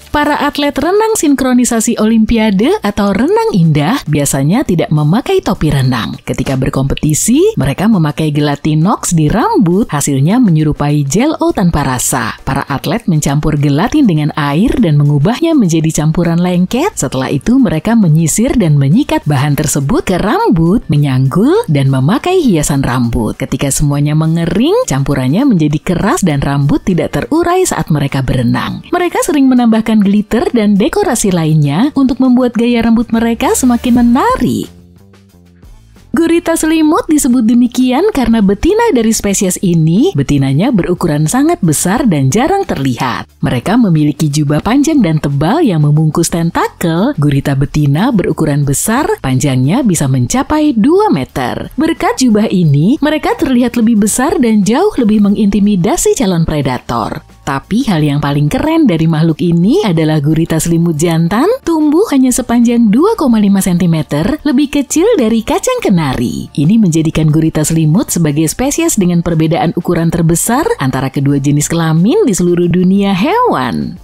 Para atlet renang sinkronisasi Olimpiade atau renang indah biasanya tidak memakai topi renang. Ketika berkompetisi, mereka memakai gelatinox di rambut, hasilnya menyerupai Jell-O tanpa rasa. Para atlet mencampur gelatin dengan air dan mengubahnya menjadi campuran lengket. Setelah itu mereka menyisir dan menyikat bahan tersebut ke rambut, menyanggul, dan memakai hiasan rambut. Ketika semuanya mengering, campurannya menjadi keras dan rambut tidak terurai saat mereka berenang. Mereka sering menambahkan glitter dan dekorasi lainnya untuk membuat gaya rambut mereka semakin menarik. Gurita selimut disebut demikian karena betina dari spesies ini, betinanya berukuran sangat besar dan jarang terlihat. Mereka memiliki jubah panjang dan tebal yang membungkus tentakel. Gurita betina berukuran besar, panjangnya bisa mencapai 2 meter. Berkat jubah ini, mereka terlihat lebih besar dan jauh lebih mengintimidasi calon predator. Tapi hal yang paling keren dari makhluk ini adalah gurita selimut jantan, tumbuh hanya sepanjang 2,5 cm, lebih kecil dari kacang kenari. Ini menjadikan gurita selimut sebagai spesies dengan perbedaan ukuran terbesar antara kedua jenis kelamin di seluruh dunia hewan.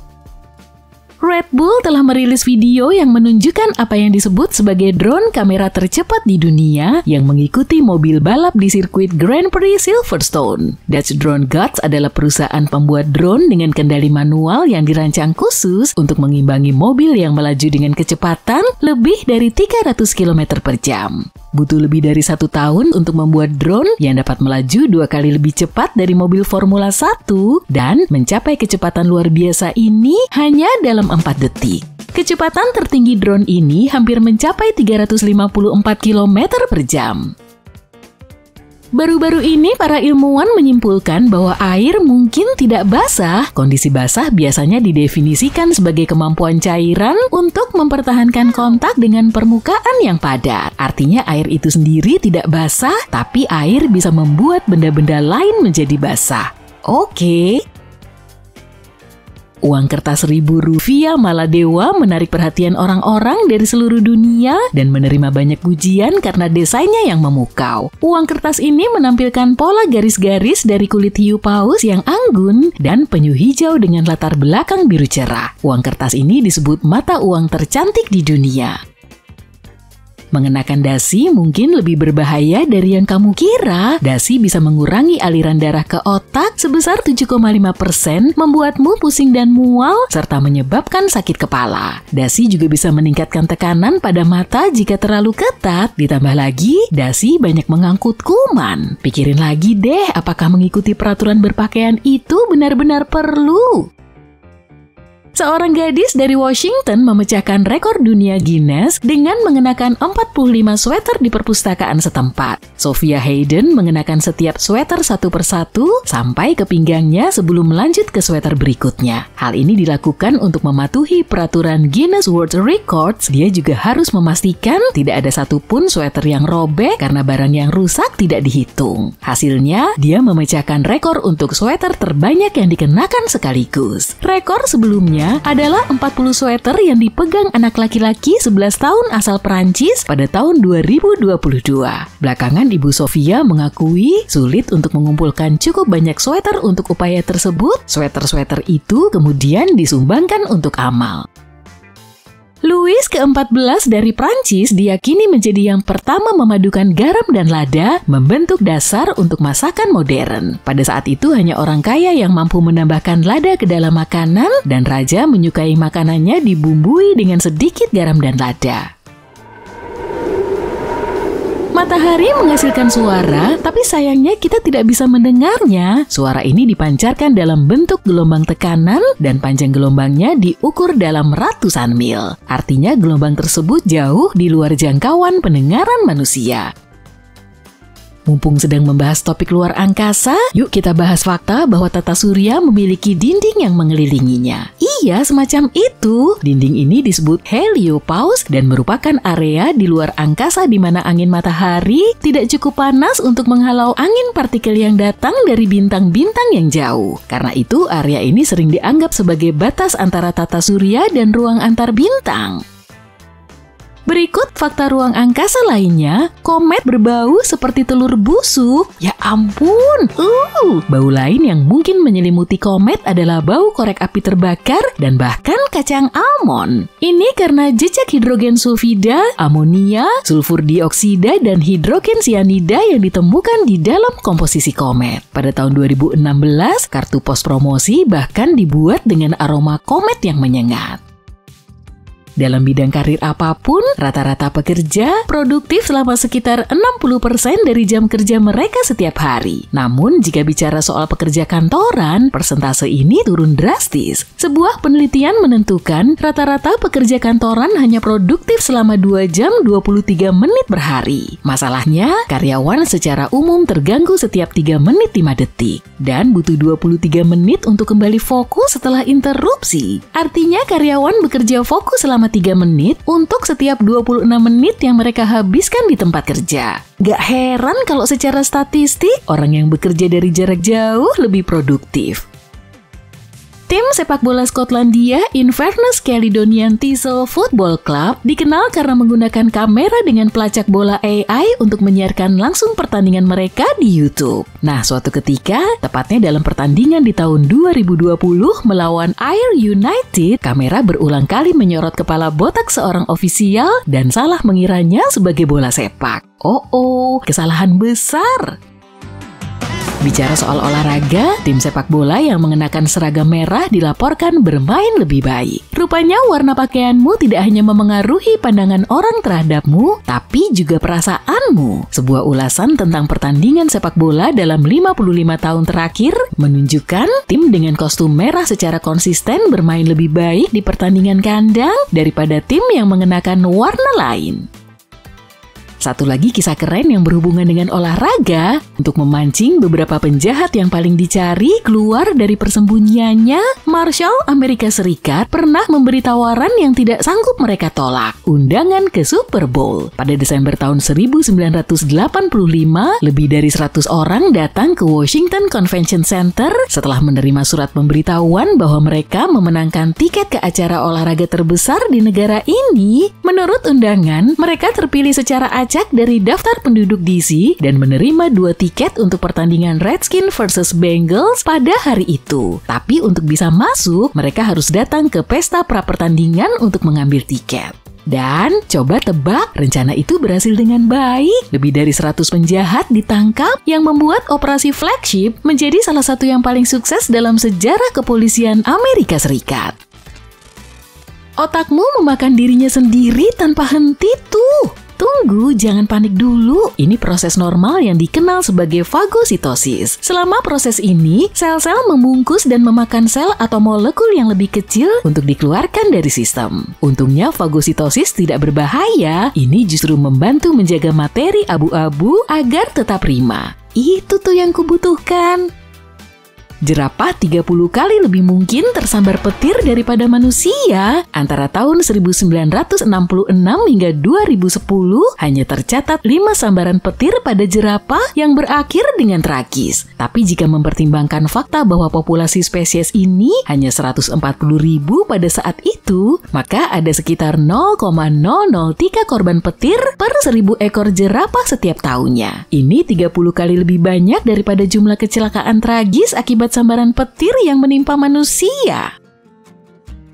Red Bull telah merilis video yang menunjukkan apa yang disebut sebagai drone kamera tercepat di dunia yang mengikuti mobil balap di sirkuit Grand Prix Silverstone. Dutch Drone Gods adalah perusahaan pembuat drone dengan kendali manual yang dirancang khusus untuk mengimbangi mobil yang melaju dengan kecepatan lebih dari 300 km per jam. Butuh lebih dari 1 tahun untuk membuat drone yang dapat melaju 2 kali lebih cepat dari mobil Formula 1 dan mencapai kecepatan luar biasa ini hanya dalam 4 detik. Kecepatan tertinggi drone ini hampir mencapai 354 km per jam. Baru-baru ini para ilmuwan menyimpulkan bahwa air mungkin tidak basah. Kondisi basah biasanya didefinisikan sebagai kemampuan cairan untuk mempertahankan kontak dengan permukaan yang padat. Artinya air itu sendiri tidak basah, tapi air bisa membuat benda-benda lain menjadi basah. Oke. Uang kertas Rp1.000 Maladewa menarik perhatian orang-orang dari seluruh dunia dan menerima banyak pujian karena desainnya yang memukau. Uang kertas ini menampilkan pola garis-garis dari kulit hiu paus yang anggun dan penyu hijau dengan latar belakang biru cerah. Uang kertas ini disebut mata uang tercantik di dunia. Mengenakan dasi mungkin lebih berbahaya dari yang kamu kira. Dasi bisa mengurangi aliran darah ke otak sebesar 7,5%, membuatmu pusing dan mual, serta menyebabkan sakit kepala. Dasi juga bisa meningkatkan tekanan pada mata jika terlalu ketat. Ditambah lagi, dasi banyak mengangkut kuman. Pikirin lagi deh, apakah mengikuti peraturan berpakaian itu benar-benar perlu? Seorang gadis dari Washington memecahkan rekor dunia Guinness dengan mengenakan 45 sweater di perpustakaan setempat. Sophia Hayden mengenakan setiap sweater satu persatu sampai ke pinggangnya sebelum melanjut ke sweater berikutnya. Hal ini dilakukan untuk mematuhi peraturan Guinness World Records. Dia juga harus memastikan tidak ada satupun sweater yang robek karena barang yang rusak tidak dihitung. Hasilnya, dia memecahkan rekor untuk sweater terbanyak yang dikenakan sekaligus. Rekor sebelumnya adalah 40 sweater yang dipegang anak laki-laki 11 tahun asal Perancis pada tahun 2022. Belakangan Ibu Sophia mengakui sulit untuk mengumpulkan cukup banyak sweater untuk upaya tersebut. Sweater-sweater itu kemudian disumbangkan untuk amal. Louis ke-14 dari Prancis diyakini menjadi yang pertama memadukan garam dan lada membentuk dasar untuk masakan modern. Pada saat itu hanya orang kaya yang mampu menambahkan lada ke dalam makanan dan raja menyukai makanannya dibumbui dengan sedikit garam dan lada. Matahari menghasilkan suara, tapi sayangnya kita tidak bisa mendengarnya. Suara ini dipancarkan dalam bentuk gelombang tekanan dan panjang gelombangnya diukur dalam ratusan mil. Artinya gelombang tersebut jauh di luar jangkauan pendengaran manusia. Mumpung sedang membahas topik luar angkasa, yuk kita bahas fakta bahwa tata surya memiliki dinding yang mengelilinginya. Iya, semacam itu. Dinding ini disebut heliopause dan merupakan area di luar angkasa di mana angin matahari tidak cukup panas untuk menghalau angin partikel yang datang dari bintang-bintang yang jauh. Karena itu, area ini sering dianggap sebagai batas antara tata surya dan ruang antar bintang. Berikut fakta ruang angkasa lainnya, komet berbau seperti telur busuk. Ya ampun, bau lain yang mungkin menyelimuti komet adalah bau korek api terbakar dan bahkan kacang almond. Ini karena jejak hidrogen sulfida, amonia, sulfur dioksida, dan hidrogen sianida yang ditemukan di dalam komposisi komet. Pada tahun 2016, kartu pos promosi bahkan dibuat dengan aroma komet yang menyengat. Dalam bidang karir apapun, rata-rata pekerja produktif selama sekitar 60% dari jam kerja mereka setiap hari. Namun, jika bicara soal pekerja kantoran, persentase ini turun drastis. Sebuah penelitian menentukan rata-rata pekerja kantoran hanya produktif selama 2 jam 23 menit per hari. Masalahnya, karyawan secara umum terganggu setiap 3 menit 5 detik dan butuh 23 menit untuk kembali fokus setelah interupsi. Artinya, karyawan bekerja fokus selama 3 menit untuk setiap 26 menit yang mereka habiskan di tempat kerja. Gak heran kalau secara statistik, orang yang bekerja dari jarak jauh lebih produktif. Tim sepak bola Skotlandia Inverness Caledonian Thistle Football Club dikenal karena menggunakan kamera dengan pelacak bola AI untuk menyiarkan langsung pertandingan mereka di YouTube. Nah, suatu ketika, tepatnya dalam pertandingan di tahun 2020 melawan Ayr United, kamera berulang kali menyorot kepala botak seorang ofisial dan salah mengiranya sebagai bola sepak. Kesalahan besar. Bicara soal olahraga, tim sepak bola yang mengenakan seragam merah dilaporkan bermain lebih baik. Rupanya warna pakaianmu tidak hanya memengaruhi pandangan orang terhadapmu, tapi juga perasaanmu. Sebuah ulasan tentang pertandingan sepak bola dalam 55 tahun terakhir menunjukkan tim dengan kostum merah secara konsisten bermain lebih baik di pertandingan kandang daripada tim yang mengenakan warna lain. Satu lagi kisah keren yang berhubungan dengan olahraga, untuk memancing beberapa penjahat yang paling dicari keluar dari persembunyiannya, Marshal Amerika Serikat pernah memberi tawaran yang tidak sanggup mereka tolak, undangan ke Super Bowl. Pada Desember tahun 1985, lebih dari 100 orang datang ke Washington Convention Center setelah menerima surat pemberitahuan bahwa mereka memenangkan tiket ke acara olahraga terbesar di negara ini. Menurut undangan, mereka terpilih secara acak dari daftar penduduk DC dan menerima 2 tiket untuk pertandingan Redskins versus Bengals pada hari itu. Tapi untuk bisa masuk, mereka harus datang ke pesta pra-pertandingan untuk mengambil tiket. Dan coba tebak, rencana itu berhasil dengan baik. Lebih dari 100 penjahat ditangkap yang membuat operasi flagship menjadi salah satu yang paling sukses dalam sejarah kepolisian Amerika Serikat. Otakmu memakan dirinya sendiri tanpa henti tuh. Tunggu, jangan panik dulu. Ini proses normal yang dikenal sebagai fagositosis. Selama proses ini, sel-sel membungkus dan memakan sel atau molekul yang lebih kecil untuk dikeluarkan dari sistem. Untungnya fagositosis tidak berbahaya. Ini justru membantu menjaga materi abu-abu agar tetap prima. Itu tuh yang kubutuhkan. Jerapah 30 kali lebih mungkin tersambar petir daripada manusia. Antara tahun 1966 hingga 2010 hanya tercatat 5 sambaran petir pada jerapah yang berakhir dengan tragis. Tapi jika mempertimbangkan fakta bahwa populasi spesies ini hanya 140.000 pada saat itu, maka ada sekitar 0,003 korban petir per 1.000 ekor jerapah setiap tahunnya. Ini 30 kali lebih banyak daripada jumlah kecelakaan tragis akibat sambaran petir yang menimpa manusia.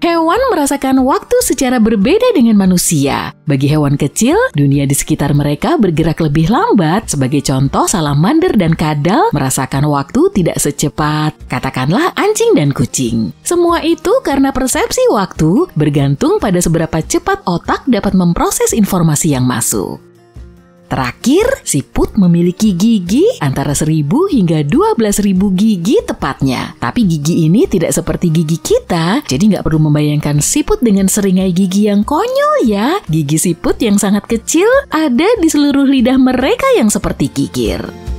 Hewan merasakan waktu secara berbeda dengan manusia. Bagi hewan kecil, dunia di sekitar mereka bergerak lebih lambat. Sebagai contoh, salamander dan kadal merasakan waktu tidak secepat, katakanlah anjing dan kucing. Semua itu karena persepsi waktu bergantung pada seberapa cepat otak dapat memproses informasi yang masuk. Terakhir, siput memiliki gigi antara 1.000 hingga 12.000 gigi tepatnya. Tapi gigi ini tidak seperti gigi kita, jadi nggak perlu membayangkan siput dengan seringai gigi yang konyol ya. Gigi siput yang sangat kecil ada di seluruh lidah mereka yang seperti kikir.